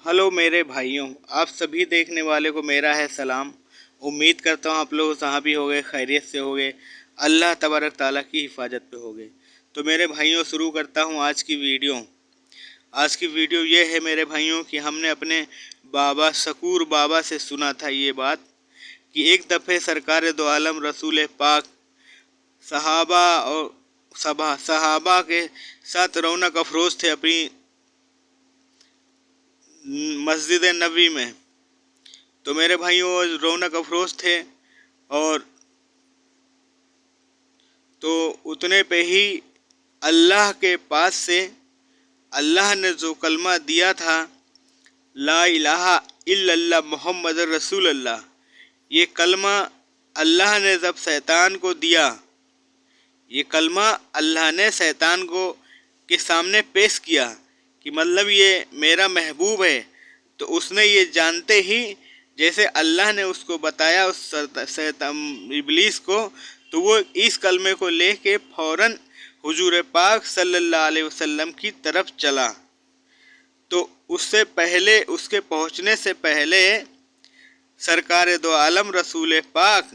Hello मेरे भाइयों, आप सभी देखने वाले को मेरा है सलाम। उम्मीद करता हूँ आप लोग जहाँ भी होंगे खैरियत से होंगे, अल्लाह तबारक ताला की हिफाजत पे होंगे। तो मेरे भाइयों, शुरू करता हूँ आज की वीडियो। आज की वीडियो ये है मेरे भाइयों कि हमने अपने बाबा शकूर बाबा से सुना था ये बात कि एक दफ़े सरकार दो आलम रसूल पाक सहाबा के साथ रौनक अफरोज़ थे अपनी मस्जिद नबी में। तो मेरे भाइयों, रौनक अफरोज़ थे और तो उतने पे ही अल्लाह के पास से अल्लाह ने जो कलमा दिया था, ला इलाहा इल्लल्लाह मुहम्मद रसूल अल्लाह, ये कलमा अल्लाह ने जब शैतान को दिया, ये कलमा अल्लाह ने शैतान को के सामने पेश किया कि मतलब ये मेरा महबूब है, तो उसने ये जानते ही जैसे अल्लाह ने उसको बताया उस शैतान इब्लीस को, तो वो इस कलमे को लेके फ़ौरन हुजूर पाक सल्लल्लाहु अलैहि वसल्लम की तरफ चला। तो उससे पहले, उसके पहुंचने से पहले सरकार दो आलम रसूल पाक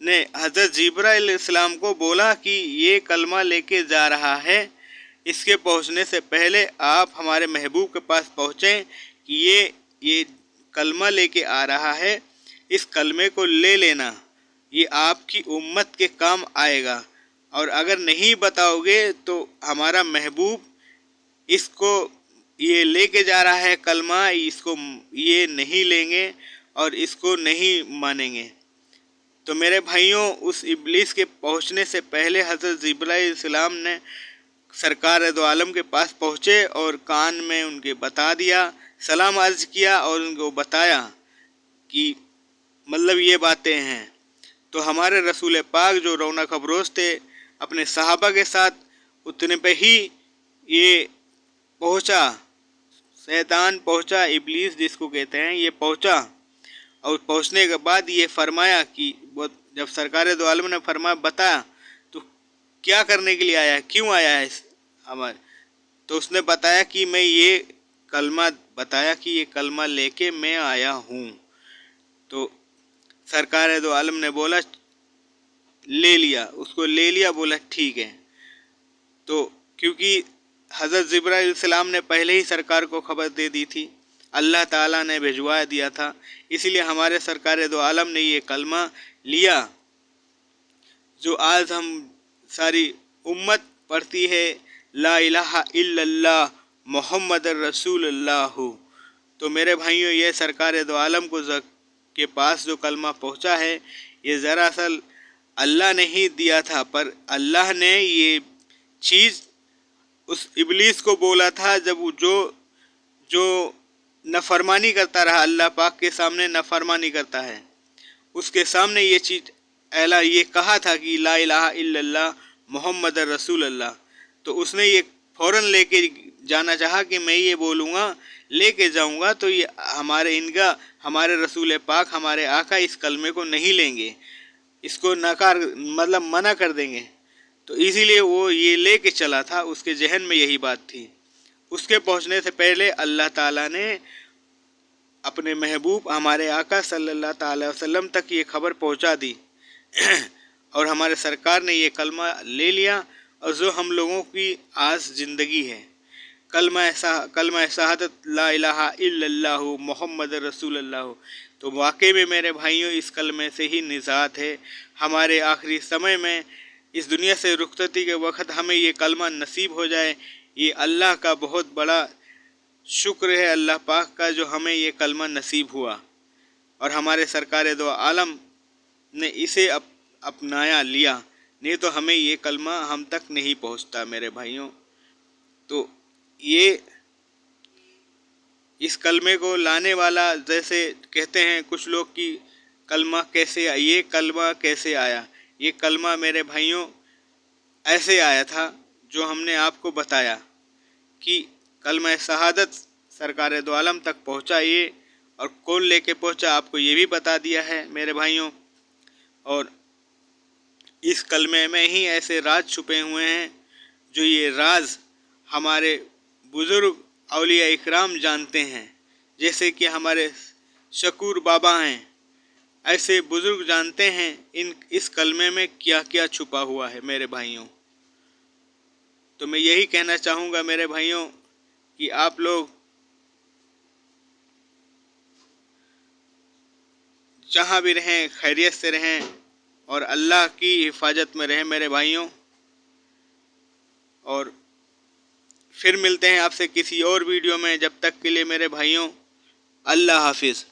ने हज़रत जिब्राइल इस्लाम को बोला कि ये कलमा लेके जा रहा है, इसके पहुंचने से पहले आप हमारे महबूब के पास पहुँचें कि ये कलमा लेके आ रहा है, इस कलमे को ले लेना, ये आपकी उम्मत के काम आएगा, और अगर नहीं बताओगे तो हमारा महबूब इसको ये लेके जा रहा है कलमा, इसको ये नहीं लेंगे और इसको नहीं मानेंगे। तो मेरे भाइयों, उस इब्लीस के पहुंचने से पहले हज़रत जिब्राइल इस्लाम ने सरकार दो आलम के पास पहुँचे और कान में उनके बता दिया, सलाम अर्ज़ किया और उनको बताया कि मतलब ये बातें हैं। तो हमारे रसूल पाक जो रौनक अफरोज़ थे अपने सहाबा के साथ, उतने पे ही ये पहुँचा, शैतान पहुँचा, इब्लीस जिसको कहते हैं, ये पहुँचा। और पहुँचने के बाद ये फरमाया कि वो जब सरकार दो आलम ने फरमाया बताया तो क्या करने के लिए आया है, क्यों आया है हमारे, तो उसने बताया कि मैं ये कलमा बताया कि ये कलमा लेके मैं आया हूँ। तो सरकार दो आलम ने बोला ले लिया, उसको ले लिया, बोला ठीक है। तो क्योंकि हज़रत जिब्राइल सलाम ने पहले ही सरकार को खबर दे दी थी, अल्लाह ताला ने भिजवा दिया था, इसलिए हमारे सरकार दो आलम ने ये कलमा लिया जो आज हम सारी उम्मत पढ़ती है, ला इलाहा इल्लल्लाह मुहम्मद रसूलुल्लाह। तो मेरे भाइयों, ये सरकार दो आलम के पास जो कलमा पहुंचा है, ये दरअसल अल्लाह ने ही दिया था, पर अल्लाह ने ये चीज़ उस इब्लीस को बोला था जब वो जो नफरमानी करता रहा, अल्लाह पाक के सामने नफरमानी करता है, उसके सामने ये चीज़ ये कहा था कि ला इलाहा इल्लल्लाह मुहम्मद रसूलुल्लाह। तो उसने ये फ़ौरन लेके जाना चाहा कि मैं ये बोलूँगा, लेके जाऊँगा तो ये हमारे रसूल पाक, हमारे आका इस कलमे को नहीं लेंगे, इसको नकार मतलब मना कर देंगे। तो इसीलिए वो ये लेके चला था, उसके जहन में यही बात थी। उसके पहुंचने से पहले अल्लाह ताला ने अपने महबूब हमारे आका सल्लल्लाहु अलैहि वसल्लम तक ये खबर पहुंचा दी और हमारे सरकार ने ये कलमा ले लिया, और जो हम लोगों की आज ज़िंदगी है, कलमा शहादत ला इलाहा इल्लल्लाह मुहम्मद रसूलुल्लाह। तो वाकई में मेरे भाइयों, इस कलमे से ही निजात है। हमारे आखिरी समय में इस दुनिया से रुखसती के वक्त हमें ये कलमा नसीब हो जाए, ये अल्लाह का बहुत बड़ा शुक्र है, अल्लाह पाक का, जो हमें ये कलमा नसीब हुआ और हमारे सरकार दो आलम ने इसे अपनाया लिया, नहीं तो हमें ये कलमा हम तक नहीं पहुंचता मेरे भाइयों। तो ये इस कलमे को लाने वाला, जैसे कहते हैं कुछ लोग कि कलमा कैसे आया, ये कलमा कैसे आया, ये कलमा मेरे भाइयों ऐसे आया था जो हमने आपको बताया कि कलमा शहादत सरकार दो आलम तक पहुंचा ये, और कौन लेके पहुंचा आपको ये भी बता दिया है मेरे भाइयों। और इस कलमे में ही ऐसे राज छुपे हुए हैं जो ये राज हमारे बुज़ुर्ग औलिया इकराम जानते हैं, جیسے کہ ہمارے شکور بابا ہیں، ایسے بزرگ جانتے ہیں اس کلمے میں کیا کیا چھپا ہوا ہے میرے بھائیوں۔ تو میں یہی کہنا چاہوں گا میرے بھائیوں کہ آپ لوگ جہاں بھی رہیں خیریت سے رہیں اور اللہ کی حفاظت میں رہیں میرے بھائیوں۔ اور پھر ملتے ہیں آپ سے کسی اور ویڈیو میں، جب تک کے لیے میرے بھائیوں اللہ حافظ۔